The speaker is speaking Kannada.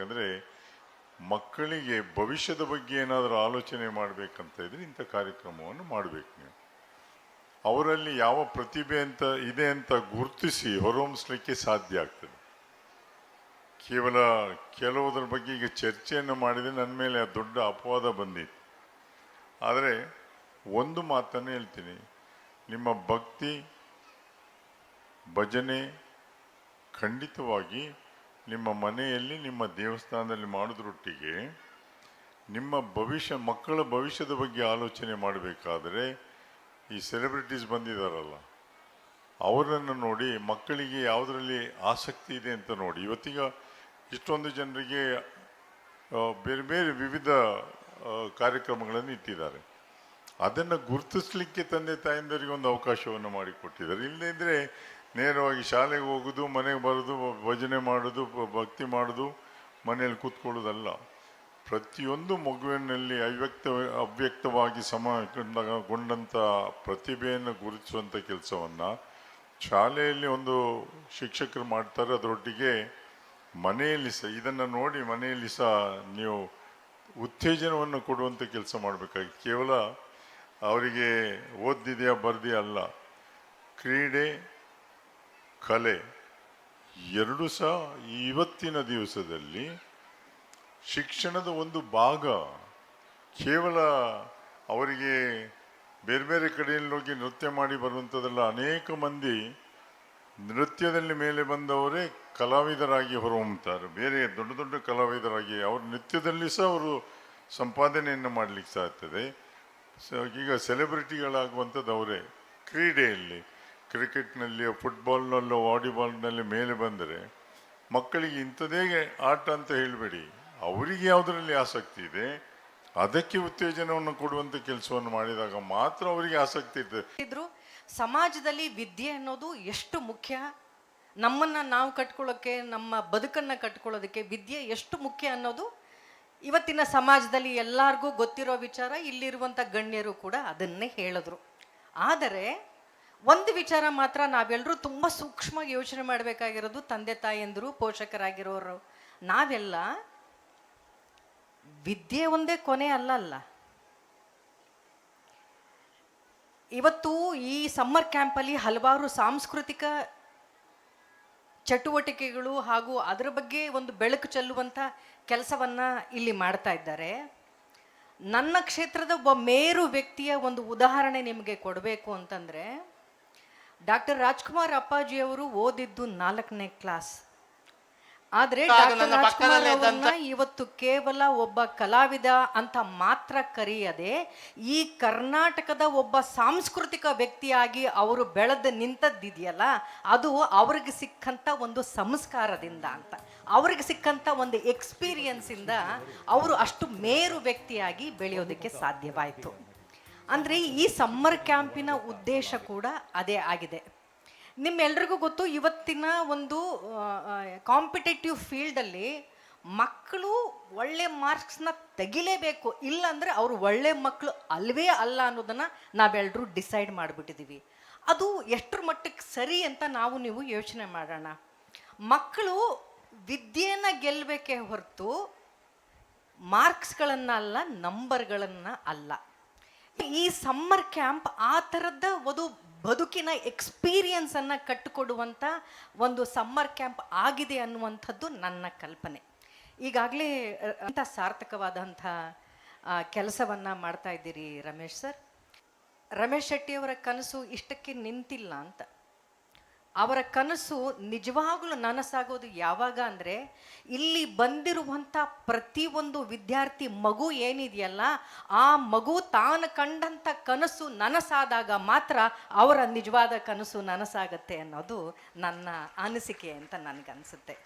ಯಾಕಂದರೆ ಮಕ್ಕಳಿಗೆ ಭವಿಷ್ಯದ ಬಗ್ಗೆ ಏನಾದರೂ ಆಲೋಚನೆ ಮಾಡಬೇಕಂತ ಇದ್ರೆ ಇಂಥ ಕಾರ್ಯಕ್ರಮವನ್ನು ಮಾಡಬೇಕು ನೀವು. ಅವರಲ್ಲಿ ಯಾವ ಪ್ರತಿಭೆ ಅಂತ ಇದೆ ಅಂತ ಗುರುತಿಸಿ ಹೊರಹೊಮ್ಮಿಸ್ಲಿಕ್ಕೆ ಸಾಧ್ಯ ಆಗ್ತದೆ. ಕೇವಲ ಕೆಲವುದರ ಬಗ್ಗೆ ಈಗ ಚರ್ಚೆಯನ್ನು ಮಾಡಿದರೆ ನನ್ನ ಮೇಲೆ ದೊಡ್ಡ ಅಪವಾದ ಬಂದಿತ್ತು. ಆದರೆ ಒಂದು ಮಾತನ್ನು ಹೇಳ್ತೀನಿ, ನಿಮ್ಮ ಭಕ್ತಿ ಭಜನೆ ಖಂಡಿತವಾಗಿ ನಿಮ್ಮ ಮನೆಯಲ್ಲಿ ನಿಮ್ಮ ದೇವಸ್ಥಾನದಲ್ಲಿ ಮಾಡೋದ್ರೊಟ್ಟಿಗೆ ನಿಮ್ಮ ಮಕ್ಕಳ ಭವಿಷ್ಯದ ಬಗ್ಗೆ ಆಲೋಚನೆ ಮಾಡಬೇಕಾದರೆ ಈ ಸೆಲೆಬ್ರಿಟೀಸ್ ಬಂದಿದ್ದಾರಲ್ಲ ಅವರನ್ನು ನೋಡಿ ಮಕ್ಕಳಿಗೆ ಯಾವುದರಲ್ಲಿ ಆಸಕ್ತಿ ಇದೆ ಅಂತ ನೋಡಿ. ಇವತ್ತೀಗ ಇಷ್ಟೊಂದು ಜನರಿಗೆ ಬೇರೆ ಬೇರೆ ವಿವಿಧ ಕಾರ್ಯಕ್ರಮಗಳನ್ನು ಇಟ್ಟಿದ್ದಾರೆ. ಅದನ್ನು ಗುರುತಿಸ್ಲಿಕ್ಕೆ ತಂದೆ ತಾಯಿಂದರಿಗೆ ಒಂದು ಅವಕಾಶವನ್ನು ಮಾಡಿಕೊಟ್ಟಿದ್ದಾರೆ. ಇಲ್ಲದಿದ್ದರೆ ನೇರವಾಗಿ ಶಾಲೆಗೆ ಹೋಗೋದು, ಮನೆಗೆ ಬರೋದು, ಭಜನೆ ಮಾಡೋದು, ಭಕ್ತಿ ಮಾಡೋದು, ಮನೆಯಲ್ಲಿ ಕೂತ್ಕೊಳ್ಳೋದಲ್ಲ. ಪ್ರತಿಯೊಂದು ಮಗುವಿನಲ್ಲಿ ಅವ್ಯಕ್ತವಾಗಿ ಸಮಗೊಂಡಂಥ ಪ್ರತಿಭೆಯನ್ನು ಗುರುತಿಸುವಂಥ ಕೆಲಸವನ್ನು ಶಾಲೆಯಲ್ಲಿ ಒಂದು ಶಿಕ್ಷಕರು ಮಾಡ್ತಾರೆ. ಅದರೊಟ್ಟಿಗೆ ಮನೆಯಲ್ಲಿ ಸಹ ಇದನ್ನು ನೋಡಿ ಮನೆಯಲ್ಲಿ ಸಹ ನೀವು ಉತ್ತೇಜನವನ್ನು ಕೊಡುವಂಥ ಕೆಲಸ ಮಾಡಬೇಕಾಗಿ. ಕೇವಲ ಅವರಿಗೆ ಓದಿದೆಯಾ ಬರ್ದಿಯಾ ಅಲ್ಲ, ಕ್ರೀಡೆ ಕಲೆ ಎರಡೂ ಸಹ ಇವತ್ತಿನ ದಿವಸದಲ್ಲಿ ಶಿಕ್ಷಣದ ಒಂದು ಭಾಗ. ಕೇವಲ ಅವರಿಗೆ ಬೇರೆ ಬೇರೆ ಕಡೆಯಲ್ಲಿ ಹೋಗಿ ನೃತ್ಯ ಮಾಡಿ ಬರುವಂಥದ್ದಲ್ಲ. ಅನೇಕ ಮಂದಿ ನೃತ್ಯದಲ್ಲಿ ಮೇಲೆ ಬಂದವರೇ ಕಲಾವಿದರಾಗಿ ಹೊರಹೊಮ್ಮುತ್ತಾರೆ. ಬೇರೆ ದೊಡ್ಡ ದೊಡ್ಡ ಕಲಾವಿದರಾಗಿ ಅವರು ನೃತ್ಯದಲ್ಲಿ ಸಹ ಅವರು ಸಂಪಾದನೆಯನ್ನು ಮಾಡಲಿಕ್ಕೆ ಸಾಧ್ತದೆ. ಈಗ ಸೆಲೆಬ್ರಿಟಿಗಳಾಗುವಂಥದ್ದು ಅವರೇ. ಕ್ರೀಡೆಯಲ್ಲಿ ಕ್ರಿಕೆಟ್ನಲ್ಲಿ, ಫುಟ್ಬಾಲ್ನಲ್ಲೋ, ವಾಲಿಬಾಲ್ನಲ್ಲಿ ಮೇಲೆ ಬಂದರೆ ಮಕ್ಕಳಿಗೆ ಇಂಥದೇ ಆಟ ಅಂತ ಹೇಳಬೇಡಿ, ಅವರಿಗೆ ಯಾವುದರಲ್ಲಿ ಆಸಕ್ತಿ ಇದೆ ಅದಕ್ಕೆ ಉತ್ತೇಜನವನ್ನು ಕೊಡುವಂಥ ಕೆಲಸವನ್ನು ಮಾಡಿದಾಗ ಮಾತ್ರ ಅವರಿಗೆ ಆಸಕ್ತಿ ಇರ್ತದೆ. ಸಮಾಜದಲ್ಲಿ ವಿದ್ಯೆ ಅನ್ನೋದು ಎಷ್ಟು ಮುಖ್ಯ, ನಮ್ಮನ್ನು ನಾವು ಕಟ್ಕೊಳ್ಳೋಕ್ಕೆ, ನಮ್ಮ ಬದುಕನ್ನು ಕಟ್ಕೊಳ್ಳೋದಕ್ಕೆ ವಿದ್ಯೆ ಎಷ್ಟು ಮುಖ್ಯ ಅನ್ನೋದು ಇವತ್ತಿನ ಸಮಾಜದಲ್ಲಿ ಎಲ್ಲರಿಗೂ ಗೊತ್ತಿರೋ ವಿಚಾರ. ಇಲ್ಲಿರುವಂಥ ಗಣ್ಯರು ಕೂಡ ಅದನ್ನೇ ಹೇಳಿದ್ರು. ಆದರೆ ಒಂದು ವಿಚಾರ ಮಾತ್ರ ನಾವೆಲ್ಲರೂ ತುಂಬ ಸೂಕ್ಷ್ಮವಾಗಿ ಯೋಚನೆ ಮಾಡಬೇಕಾಗಿರೋದು, ತಂದೆ ತಾಯಿಯಂದರು, ಪೋಷಕರಾಗಿರೋರು ನಾವೆಲ್ಲ, ವಿದ್ಯೆ ಒಂದೇ ಕೊನೆ ಅಲ್ಲ. ಇವತ್ತು ಈ ಸಮ್ಮರ್ ಕ್ಯಾಂಪಲ್ಲಿ ಹಲವಾರು ಸಾಂಸ್ಕೃತಿಕ ಚಟುವಟಿಕೆಗಳು ಹಾಗೂ ಅದರ ಬಗ್ಗೆ ಒಂದು ಬೆಳಕು ಚೆಲ್ಲುವಂಥ ಕೆಲಸವನ್ನು ಇಲ್ಲಿ ಮಾಡ್ತಾ ಇದ್ದಾರೆ. ನನ್ನ ಕ್ಷೇತ್ರದ ಒಬ್ಬ ಮೇರು ವ್ಯಕ್ತಿಯ ಒಂದು ಉದಾಹರಣೆ ನಿಮಗೆ ಕೊಡಬೇಕು ಅಂತಂದರೆ, ಡಾಕ್ಟರ್ ರಾಜ್ಕುಮಾರ್ ಅಪ್ಪಾಜಿಯವರು ಓದಿದ್ದು 4ನೇ ಕ್ಲಾಸ್. ಆದರೆ ಡಾಕ್ಟರ್ ರಾಜ್ಕುಮಾರ್ ಅವರನ್ನ ಇವತ್ತು ಕೇವಲ ಒಬ್ಬ ಕಲಾವಿದ ಅಂತ ಮಾತ್ರ ಕರೆಯದೆ ಈ ಕರ್ನಾಟಕದ ಒಬ್ಬ ಸಾಂಸ್ಕೃತಿಕ ವ್ಯಕ್ತಿಯಾಗಿ ಅವರು ಬೆಳೆದು ನಿಂತದ್ದಿದೆಯಲ್ಲ, ಅದು ಅವ್ರಿಗೆ ಸಿಕ್ಕಂಥ ಒಂದು ಸಂಸ್ಕಾರದಿಂದ ಅಂತ, ಅವ್ರಿಗೆ ಸಿಕ್ಕಂಥ ಒಂದು ಎಕ್ಸ್ಪೀರಿಯನ್ಸಿಂದ ಅವರು ಅಷ್ಟು ಮೇರು ವ್ಯಕ್ತಿಯಾಗಿ ಬೆಳೆಯೋದಕ್ಕೆ ಸಾಧ್ಯವಾಯಿತು. ಅಂದರೆ ಈ ಸಮ್ಮರ್ ಕ್ಯಾಂಪಿನ ಉದ್ದೇಶ ಕೂಡ ಅದೇ ಆಗಿದೆ. ನಿಮ್ಮೆಲ್ರಿಗೂ ಗೊತ್ತು, ಇವತ್ತಿನ ಒಂದು ಕಾಂಪಿಟೇಟಿವ್ ಫೀಲ್ಡಲ್ಲಿ ಮಕ್ಕಳು ಒಳ್ಳೆ ಮಾರ್ಕ್ಸ್ನ ತೆಗಿಲೇಬೇಕು, ಇಲ್ಲಾಂದರೆ ಅವರು ಒಳ್ಳೆ ಮಕ್ಕಳು ಅಲ್ವೇ ಅಲ್ಲ ಅನ್ನೋದನ್ನು ನಾವೆಲ್ಲರೂ ಡಿಸೈಡ್ ಮಾಡಿಬಿಟ್ಟಿದ್ದೀವಿ. ಅದು ಎಷ್ಟರ ಮಟ್ಟಕ್ಕೆ ಸರಿ ಅಂತ ನಾವು ನೀವು ಯೋಚನೆ ಮಾಡೋಣ. ಮಕ್ಕಳು ವಿದ್ಯೆಯನ್ನು ಗೆಲ್ಲಬೇಕೇ ಹೊರತು ಮಾರ್ಕ್ಸ್ಗಳನ್ನು ಅಲ್ಲ, ನಂಬರ್ಗಳನ್ನು ಅಲ್ಲ. ಈ ಸಮ್ಮರ್ ಕ್ಯಾಂಪ್ ಆ ಥರದ ಒಂದು ಬದುಕಿನ ಎಕ್ಸ್ಪೀರಿಯನ್ಸನ್ನು ಕಟ್ಟಿಕೊಡುವಂಥ ಒಂದು ಸಮ್ಮರ್ ಕ್ಯಾಂಪ್ ಆಗಿದೆ ಅನ್ನುವಂಥದ್ದು ನನ್ನ ಕಲ್ಪನೆ. ಈಗಾಗಲೇ ಅಂಥ ಸಾರ್ಥಕವಾದಂಥ ಕೆಲಸವನ್ನು ಮಾಡ್ತಾ ಇದ್ದೀರಿ ರಮೇಶ್ ಸರ್. ರಮೇಶ್ ಶೆಟ್ಟಿಯವರ ಕನಸು ಇಷ್ಟಕ್ಕೆ ನಿಂತಿಲ್ಲ ಅಂತ. ಅವರ ಕನಸು ನಿಜವಾಗಲೂ ನನಸಾಗೋದು ಯಾವಾಗ ಅಂದರೆ, ಇಲ್ಲಿ ಬಂದಿರುವಂಥ ಪ್ರತಿಯೊಂದು ವಿದ್ಯಾರ್ಥಿ ಮಗು ಏನಿದೆಯಲ್ಲ, ಆ ಮಗು ತಾನು ಕಂಡಂಥ ಕನಸು ನನಸಾದಾಗ ಮಾತ್ರ ಅವರ ನಿಜವಾದ ಕನಸು ನನಸಾಗತ್ತೆ ಅನ್ನೋದು ನನ್ನ ಅನಿಸಿಕೆ ಅಂತ ನನಗನ್ಸುತ್ತೆ.